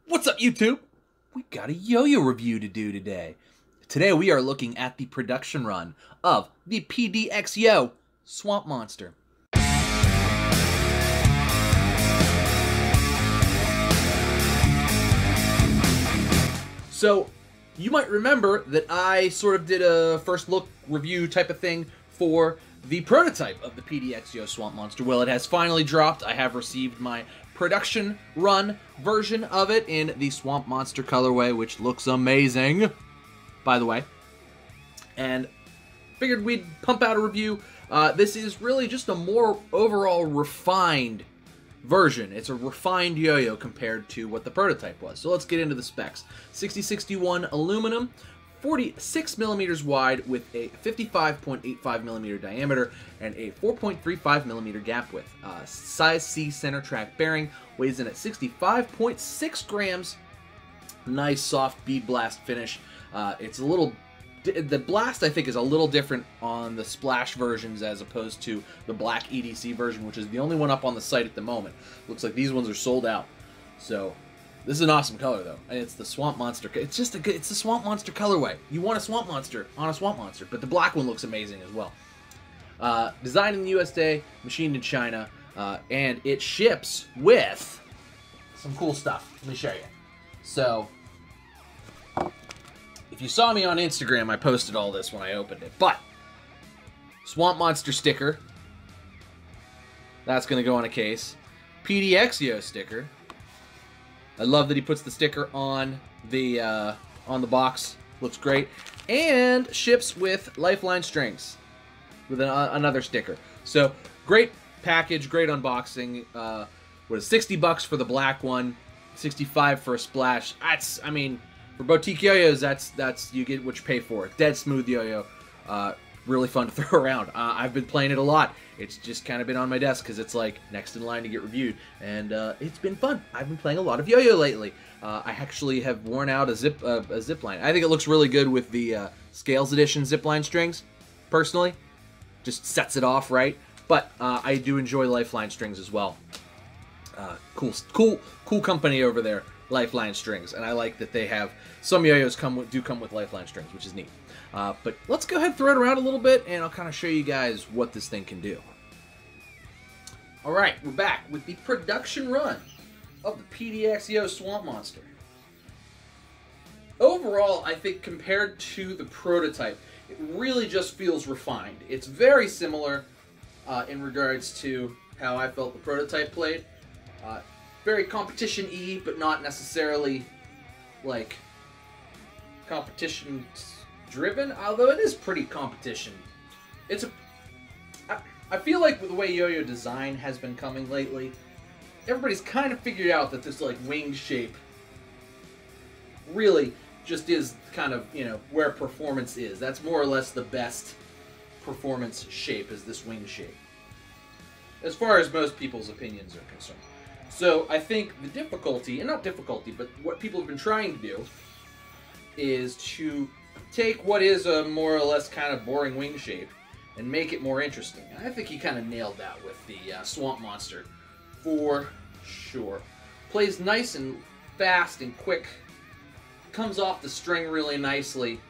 What's up, YouTube? We got a yo-yo review to do today. Today we are looking at the production run of the PDX Yo Swamp Monster. So, you might remember that I sort of did a first look review type of thing for the prototype of the PDX Yo Swamp Monster. Well, it has finally dropped. I have received my production run version of it in the Swamp Monster colorway, which looks amazing, by the way. And figured we'd pump out a review. This is really just a more overall refined version. It's a refined yo-yo compared to what the prototype was. So let's get into the specs. 6061 aluminum, 46 millimeters wide with a 55.85 millimeter diameter and a 4.35 millimeter gap width. Size C center track bearing, weighs in at 65.6 grams. Nice soft bead blast finish. It's a little... The blast, I think, is a little different on the Splash versions as opposed to the black EDC version, which is the only one up on the site at the moment. Looks like these ones are sold out. So, this is an awesome color, though. And it's the Swamp Monster. It's just a good... It's the Swamp Monster colorway. You want a Swamp Monster on a Swamp Monster, but the black one looks amazing as well. Designed in the USA, machined in China, and it ships with some cool stuff. Let me show you. So... if you saw me on Instagram, I posted all this when I opened it. But, Swamp Monster sticker. That's going to go on a case. PDX Yo sticker. I love that he puts the sticker on the box. Looks great. And ships with Lifeline Strings. With another sticker. So, great package, great unboxing. What is 60 bucks for the black one. 65 for a Splash. That's, I mean... for boutique yo-yos, that's you get what you pay for. Dead smooth yo-yo, really fun to throw around. I've been playing it a lot. It's just kind of been on my desk because it's like next in line to get reviewed, and it's been fun. I've been playing a lot of yo-yo lately. I actually have worn out a Zipline. I think it looks really good with the Scales Edition Zipline Strings. Personally, just sets it off right. But I do enjoy Lifeline Strings as well. Cool company over there. Lifeline Strings, and I like that they have some yo-yos do come with Lifeline Strings, which is neat. But let's go ahead and throw it around a little bit, and I'll kind of show you guys what this thing can do. Alright, we're back with the production run of the PDX Yo Swamp Monster. Overall, I think compared to the prototype, it really just feels refined. It's very similar in regards to how I felt the prototype played. Very competition-y, but not necessarily, like, competition-driven, although it is pretty competition. I feel like with the way yo-yo design has been coming lately, everybody's kind of figured out that this, like, wing shape really just is kind of, you know, where performance is. That's more or less the best performance shape, is this wing shape, as far as most people's opinions are concerned. So I think the difficulty, and not difficulty, but what people have been trying to do is to take what is a more or less kind of boring wing shape and make it more interesting. And I think he kind of nailed that with the Swamp Monster, for sure. Plays nice and fast and quick. Comes off the string really nicely.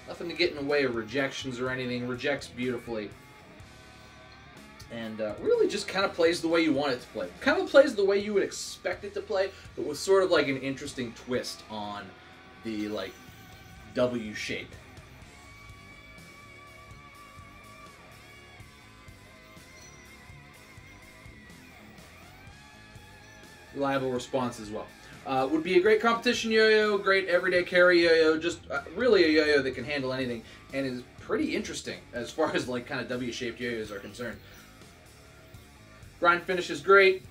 Nothing to get in the way of rejections or anything. Rejects beautifully. And really just kind of plays the way you want it to play. Kind of plays the way you would expect it to play, but with sort of like an interesting twist on the, like, W shape. Reliable response as well. Would be a great competition yo-yo, great everyday carry yo-yo, just really a yo-yo that can handle anything, and is pretty interesting as far as, like, kind of W-shaped yo-yos are concerned. Grind finish is great,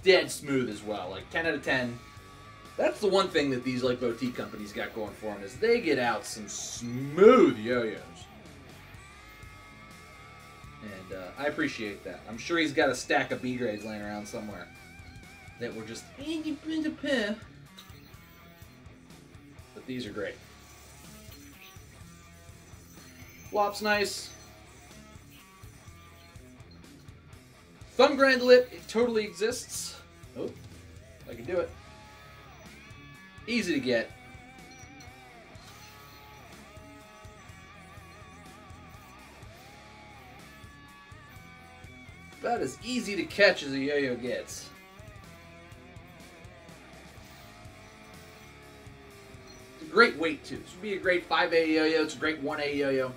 dead smooth as well, like 10 out of 10. That's the one thing that these, like, boutique companies got going for them, is they get out some smooth yo-yos. And I appreciate that. I'm sure he's got a stack of B grades laying around somewhere that were just but these are great. Flop's nice. Thumb grind lip, it totally exists. Oh. I can do it. Easy to get. About as easy to catch as a yo-yo gets. It's a great weight too. This would be a great 5A yo-yo. It's a great 1A yo-yo.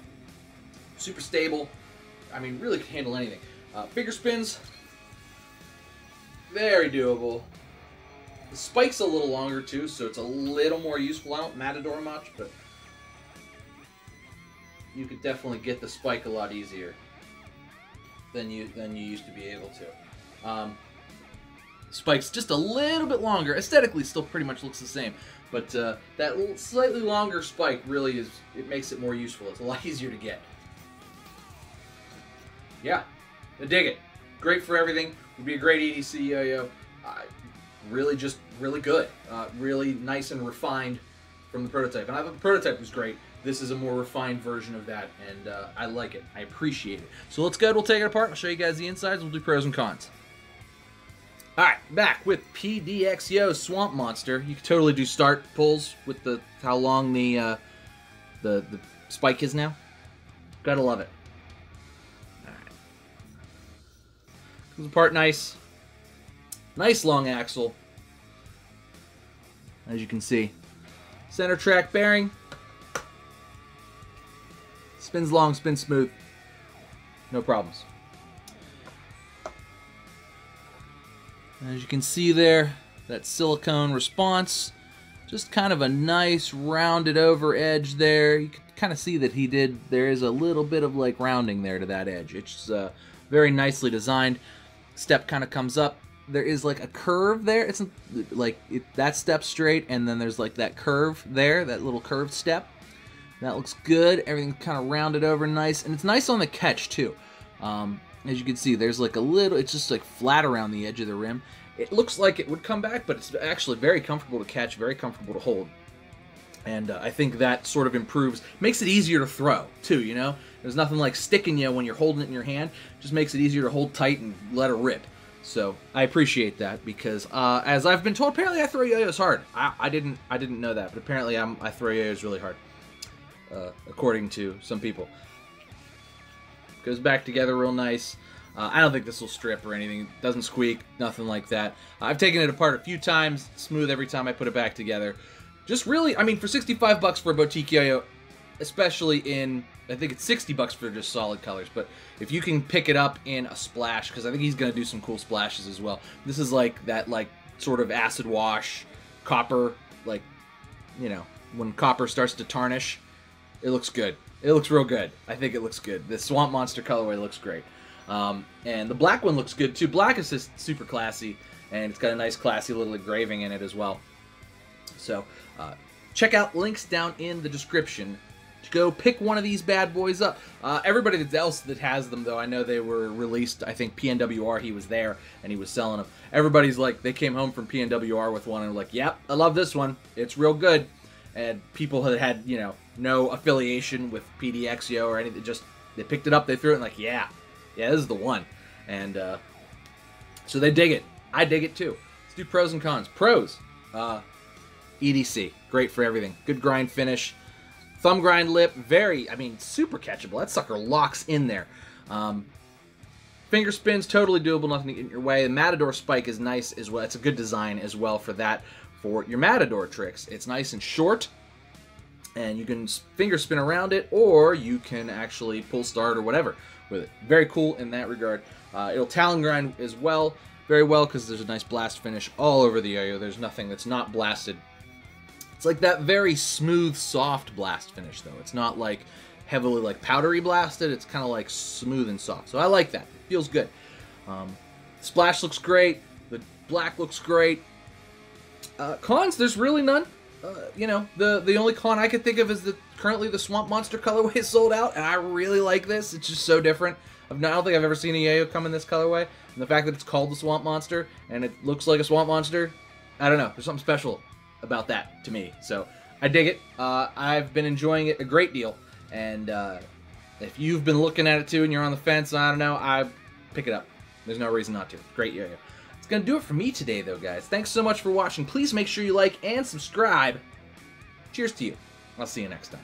Super stable. I mean, really can handle anything. Finger spins, very doable. The spike's a little longer too, so it's a little more useful. I don't matador much, but you could definitely get the spike a lot easier than you used to be able to. Spike's just a little bit longer. Aesthetically, still pretty much looks the same, but that slightly longer spike really it makes it more useful. It's a lot easier to get. Yeah, I dig it. Great for everything. Would be a great EDC yo-yo. Really good. Really nice and refined from the prototype. And I thought the prototype was great. This is a more refined version of that, and I like it. I appreciate it. So let's go. We'll take it apart. I'll show you guys the insides. We'll do pros and cons. All right, back with PDX Yo Swamp Monster. You can totally do start pulls with how long the spike is now. Gotta love it. All right, comes apart nice. Nice long axle, as you can see. Center track bearing. Spins long, spins smooth. No problems. As you can see there, that silicone response. Just kind of a nice rounded over edge there. You can kind of see that there is a little bit of like rounding there to that edge. It's very nicely designed. Step kind of comes up. There is like a curve there. It's like that step straight, and then there's like that curve there, that little curved step. That looks good. Everything's kind of rounded over nice, and it's nice on the catch too. As you can see, there's like a little, it's just like flat around the edge of the rim. It looks like it would come back, but it's actually very comfortable to catch, very comfortable to hold. And I think that sort of improves, makes it easier to throw too, you know? There's nothing like sticking you when you're holding it in your hand. Just makes it easier to hold tight and let it rip. So I appreciate that because as I've been told, apparently I throw yo-yos hard. I didn't know that, but apparently I throw yo-yos really hard, according to some people. Goes back together real nice. I don't think this will strip or anything. It doesn't squeak, nothing like that. I've taken it apart a few times, smooth every time I put it back together. Just really, I mean, for 65 bucks for a boutique yo-yo, especially in, I think it's 60 bucks for just solid colors, but if you can pick it up in a splash, because I think he's going to do some cool splashes as well. This is like that, like, sort of acid wash, copper, like, you know, when copper starts to tarnish, it looks good. It looks real good. I think it looks good. The Swamp Monster colorway looks great. And the black one looks good too. Black is just super classy, and it's got a nice classy little engraving in it as well. So check out links down in the description to go pick one of these bad boys up. Everybody else that has them, though, I know they were released, I think PNWR, he was there, and he was selling them. Everybody's like, they came home from PNWR with one and were like, yep, I love this one. It's real good. And people had, you know, no affiliation with PDX Yo or anything. Just, they picked it up, they threw it, and like, yeah, this is the one. And so they dig it. I dig it too. Let's do pros and cons. Pros, EDC, great for everything. Good grind finish. Thumb grind lip, very, I mean, super catchable. That sucker locks in there. Finger spins, totally doable, nothing to get in your way. The Matador spike is nice as well. It's a good design as well for that, for your Matador tricks. It's nice and short, and you can finger spin around it, or you can actually pull start or whatever with it. Very cool in that regard. It'll talon grind as well, very well, because there's a nice blast finish all over the yo-yo. There's nothing that's not blasted. It's like that very smooth, soft blast finish, though. It's not like heavily like powdery blasted. It's kind of like smooth and soft. So I like that. It feels good. Splash looks great. The black looks great. Cons, there's really none. You know, the only con I could think of is that currently the Swamp Monster colorway is sold out, and I really like this. It's just so different. I don't think I've ever seen a yo-yo come in this colorway. And the fact that it's called the Swamp Monster, and it looks like a Swamp Monster, I don't know. There's something special about that to me. So I dig it. I've been enjoying it a great deal. And if you've been looking at it too and you're on the fence, I don't know, I pick it up. There's no reason not to. Great yo-yo. Let's It's going to do it for me today, though, guys. Thanks so much for watching. Please make sure you like and subscribe. Cheers to you. I'll see you next time.